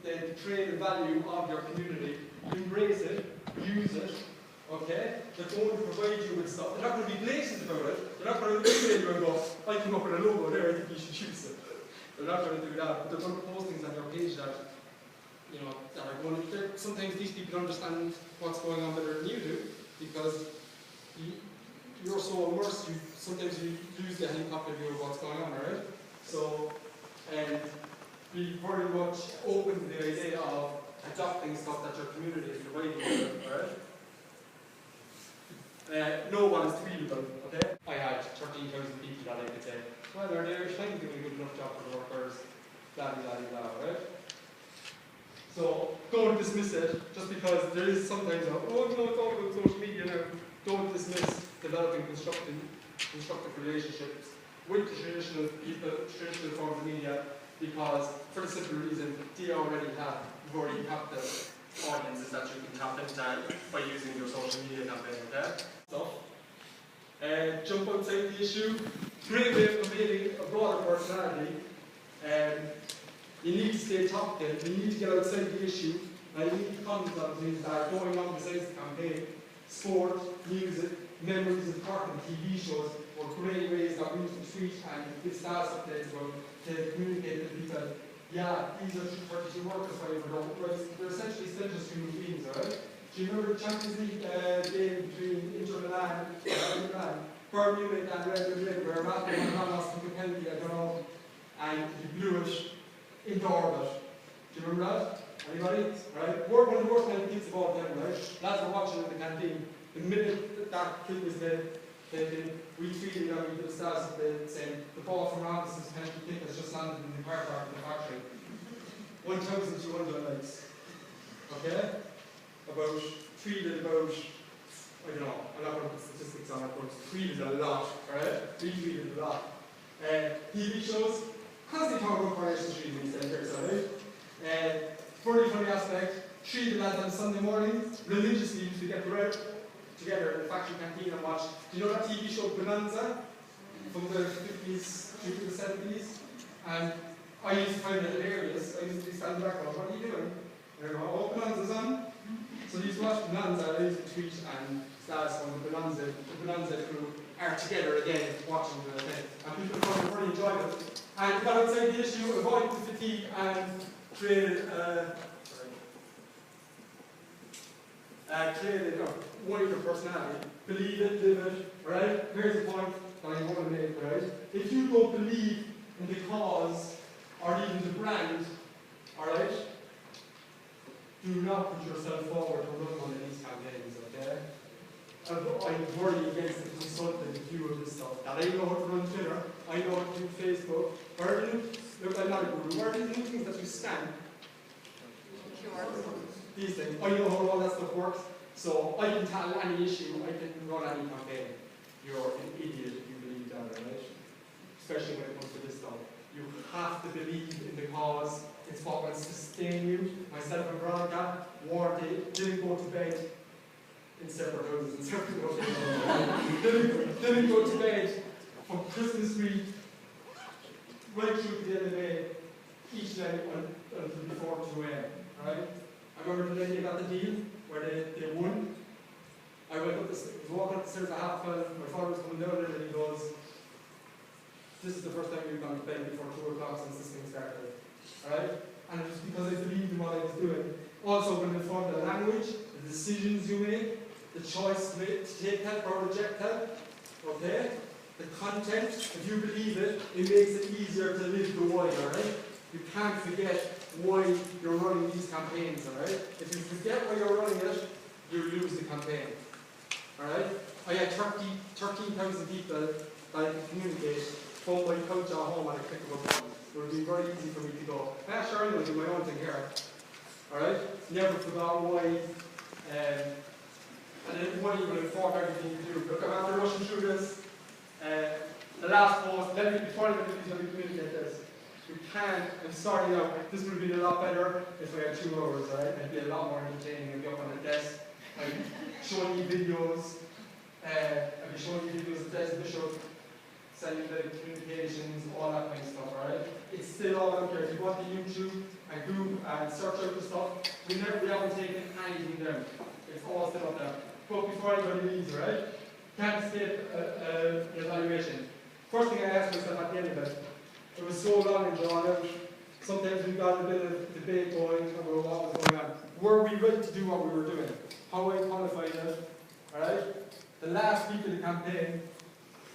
the trade value of your community, embrace it, use it, okay? They're going to provide you with stuff. They're not going to be blatant about it. They're not going to email you and go, I came up with a logo there, I think you should use it. They're not going to do that, but they're going to post things on your page that, you know, that are going to, sometimes these people understand what's going on better than you do, because you're so immersed, sometimes you lose the helicopter view of what's going on, right? So, be very much open to the idea of adopting stuff that your community is providing you, right? No one is tweetable, okay? I had 13,000 people that I could say, well, they're trying to do a good enough job for the workers, blah, blah, blah, blah, right? So, don't dismiss it, just because there is sometimes, oh, no, it's all about social media now. Don't dismiss developing constructive relationships with the traditional people, traditional forms of media, because for the simple reason, you've already captive audiences that you can tap into by using your social media campaign, okay? So, jump outside the issue, great way of creating a broader personality. You need to stay topical, you need to get outside the issue, and you need to comment on things that are going on besides the campaign. Sport, music, memories of park and TV shows were great ways that we can tweet and give status updates about to communicate with people. Yeah, these are 32 workers, they're essentially still just human beings, alright? Do you remember the Champions League game between Inter Milan and Bayern Munich and Real Madrid, where Rafa lost the penalty, I don't know, and he blew it into orbit? Do you remember that? Anybody? Right? One of the worst penalties of all time, right? Lads were watching in the canteen. The minute that kid was dead, we tweeted that we did a status saying the ball from Robinson's penalty kick has just landed in the car park in the factory. 1,200 likes. Okay? Tweeted about, I don't know, I'm not going to put statistics on it, but tweeted a lot, alright? Retweeted a lot. TV shows, constantly talking about Coronation Street in these centres, alright? Very funny aspect, 3 of the lads on Sunday morning, religiously used to get together in the factory canteen and watch. Do you know that TV show Bonanza? From the 50s through the 70s? And I used to find it hilarious. I used to be standing back going, what are you doing? And I go, oh, Bonanza's on. So I used to watch Bonanza, I used to tweet and status on the Bonanza crew are together again watching the thing. And people found it very enjoyable. And got outside the issue, avoided the fatigue and created a wider personality. Believe it, live it, right? Here's the point that I want to make, right? If you don't believe in the cause or even the brand, alright, do not put yourself forward to run one of these campaigns, okay? I'm worried against the consultant view of this stuff. That I know how to run Twitter, I know how to do Facebook, look, I'm not a guru. Where are these new things that you scan? These things. I know how all that stuff works. So I can tackle any issue, I can run any campaign. You're an idiot if you believe that, right? Especially when it comes to this stuff. You have to believe in the cause. It's what will sustain you. Myself and Veronica didn't go to bed in separate houses. Didn't go to bed from Christmas week right through to the end of the day, each night until before 2 a.m. Right? I remember the day they got the deal where they won. I went up was walking up the stairs at 12:30. My father was coming down there and he goes, "This is the first time we've gone to bed before 2 o'clock since this thing started." Alright? And it was because I believed in what I was doing. Also, when it informed the language, the decisions you make, the choice to take help or reject help, okay? The content, if you believe it, it makes it easier to live the why, alright? You can't forget why you're running these campaigns, alright? If you forget why you're running it, you lose the campaign. Alright? I had 13,000 people that I could communicate from my couch at home at a click of a button. It would be very easy for me to go, sure, I'm going to do my own thing here. Alright? Never forgot why. And then why you will inform everything you do. Look, I'm after rushing through this. The last post, before I communicate this. You can't, I'm sorry now, this would have been a lot better if I had 2 hours, right? It'd be a lot more entertaining. I'd be up on the desk, I'd be showing you videos. I'd be showing you videos of Des Bishop cellular communications, all that kind of stuff, alright? It's still all out there. If you go to YouTube and Google and search out the stuff, we haven't taken anything down. It's all still up there. But before anybody leaves, right? Can't escape evaluation. First thing I asked myself at the end of it, it was so long and drawn out. Sometimes we got a bit of debate going about what was going on. Were we ready to do what we were doing? How I qualified it, alright? The last week of the campaign,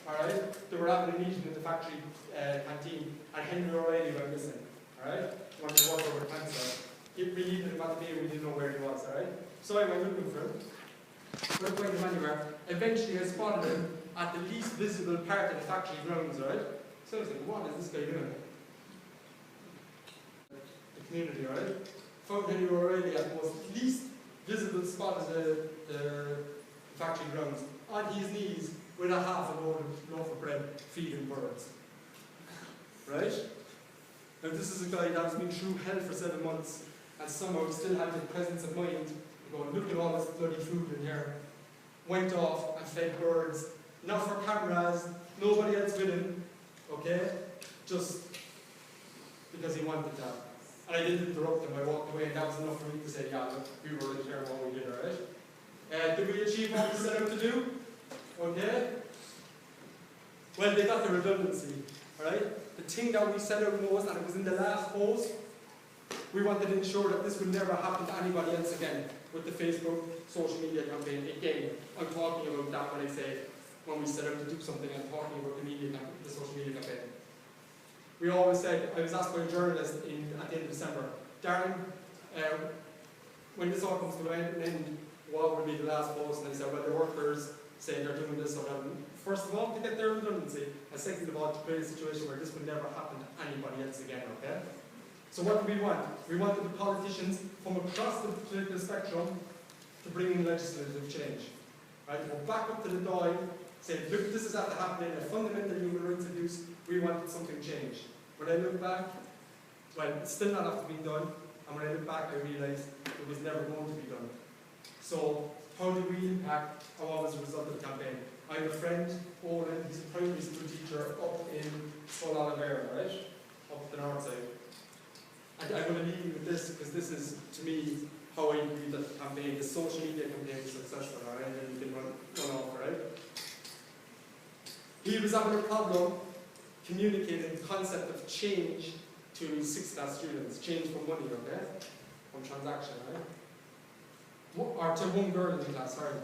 alright, they were having a meeting in the factory canteen, and Henry O'Reilly went missing, alright? One of the workers with cancer. We needed him at the meeting, we didn't know where he was, alright? So I went looking for him. Couldn't find him anywhere. Eventually I spotted him at the least visible part of the factory grounds, right? So I was like, what is this guy doing? The community, right? Found Henry O'Reilly at the most least visible spot of the factory grounds, on his knees with a half a loaf of bread feeding birds. Right? Now this is a guy that's been through hell for 7 months and somehow still had the presence of mind to go, look at all this bloody food in here. Went off and fed birds, not for cameras, nobody else with him, okay? Just because he wanted that. And I didn't interrupt him, I walked away, and that was enough for me to say, yeah, look, we were really clear what we did, alright? Did we achieve what we set out to do? Okay? Well, they got the redundancy, alright? The thing that we set out most, and it was in the last post, we wanted to ensure that this would never happen to anybody else again with the Facebook social media campaign. Again, I'm talking about that when I say, when we set out to do something, I'm talking about the social media campaign. We always said, I was asked by a journalist at the end of December, Darren, when this all comes to an end, what will be the last post? And I said, well, the workers say they're doing this or that. First of all, to get their redundancy, and second of all, to create a situation where this will never happen to anybody else again, okay? So what do we want? We wanted the politicians from across the political spectrum to bring in legislative change. Right? We'll back up to the Dáil, say, look, this is after happening, a fundamental human rights abuse, we wanted something changed. When I look back, well, it's still not after being done, and when I look back, I realised it was never going to be done. So, how did we impact, and what was the result of the campaign? I have a friend, Owen, he's a primary school teacher up in Scoil-Oliver, right? Up the north side. And I'm going to leave you with this, because this is, to me, how I believe that the campaign, the social media campaign was successful, alright? And you can run off, right? He was having a problem communicating the concept of change to 6th class students. Change from money, okay? From transaction, right? Or to one girl in the class, sorry.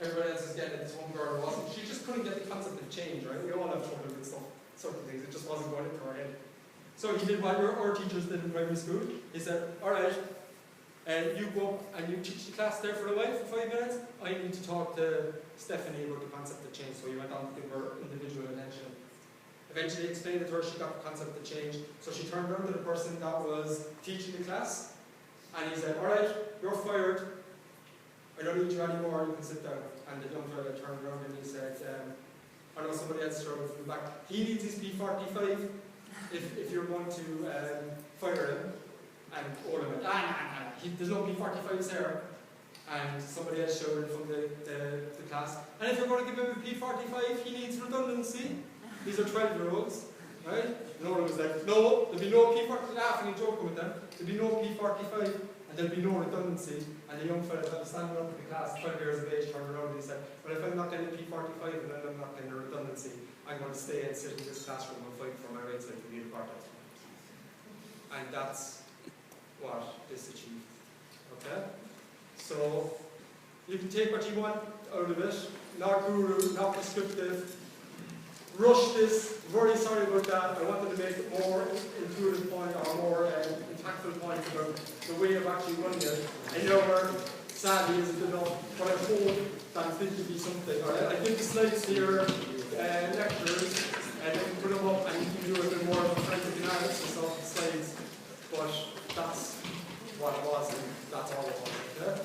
Everybody else is getting it, this one girl wasn't. She just couldn't get the concept of change, right? We all have trouble with stuff, certain things, it just wasn't going into her head. So he did what our teachers did in primary school. He said, alright, you go up and you teach the class there for a while, for 5 minutes. I need to talk to Stephanie about the concept of change. So he went on to give her individual attention. Eventually explained it to her, she got the concept of change. So she turned around to the person that was teaching the class, and he said, alright, you're fired. I don't need you anymore, you can sit down. And the young fella turned around and he said, I know somebody else struggled from the back. He needs his P45 if you're going to fire him. And all of it, there's no P45s there. And somebody else shouted from the class. And if you're going to give him a P45, he needs redundancy. These are 12-year-olds, right? And all was like, no, there'll be no P45, laughing and joking with them. There'll be no P45 and there'll be no redundancy. And the young fella that was standing up in the class, 12 years of age, turned around and he said, well, if I'm not getting a P45 and I'm not getting a redundancy, I'm going to stay and sit in this classroom and fight for my rights like the VITA CORTEX. And that's what this achieved. Okay? So, you can take what you want out of it, not guru, not prescriptive. Rush this, very sorry about that. I wanted to make a more intuitive point or more impactful point about the way of actually running it. I know where sadly isn't enough, but I hope that it's going to be something. Right? I think the slides here, lectures, and you can put them up and you can do a bit more of a forensic analysis of the slides, but that's what it was and that's all it was. Okay?